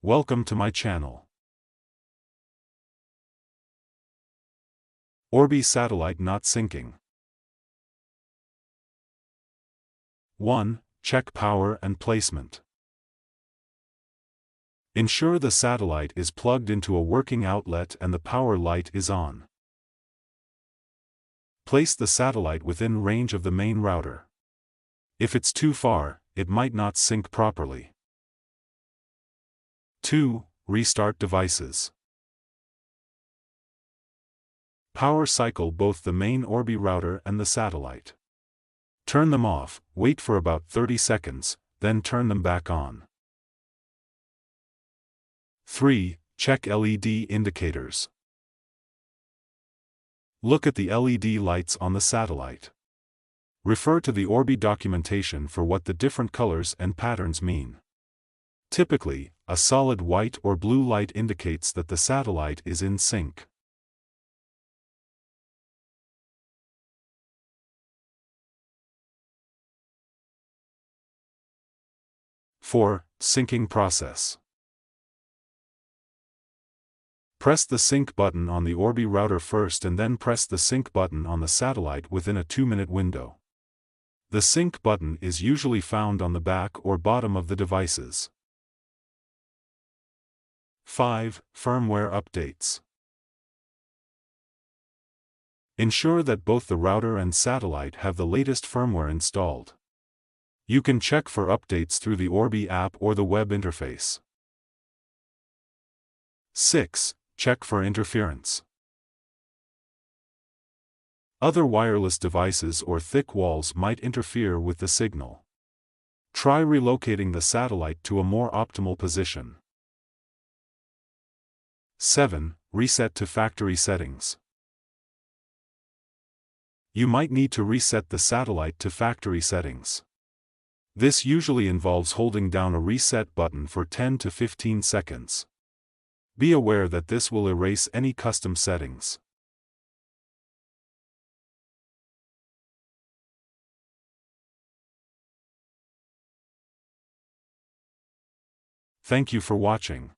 Welcome to my channel. Orbi satellite not syncing. 1. Check power and placement. Ensure the satellite is plugged into a working outlet and the power light is on. Place the satellite within range of the main router. If it's too far, it might not sync properly. 2. Restart devices. Power cycle both the main Orbi router and the satellite. Turn them off, wait for about 30 seconds, then turn them back on. 3. Check LED indicators. Look at the LED lights on the satellite. Refer to the Orbi documentation for what the different colors and patterns mean. Typically, a solid white or blue light indicates that the satellite is in sync. Four. Syncing process. Press the sync button on the Orbi router first and then press the sync button on the satellite within a 2-minute window. The sync button is usually found on the back or bottom of the devices. 5. Firmware updates. Ensure that both the router and satellite have the latest firmware installed. You can check for updates through the Orbi app or the web interface. 6. Check for interference. Other wireless devices or thick walls might interfere with the signal. Try relocating the satellite to a more optimal position. 7. Reset to factory settings. You might need to reset the satellite to factory settings. This usually involves holding down a reset button for 10 to 15 seconds. Be aware that this will erase any custom settings. Thank you for watching.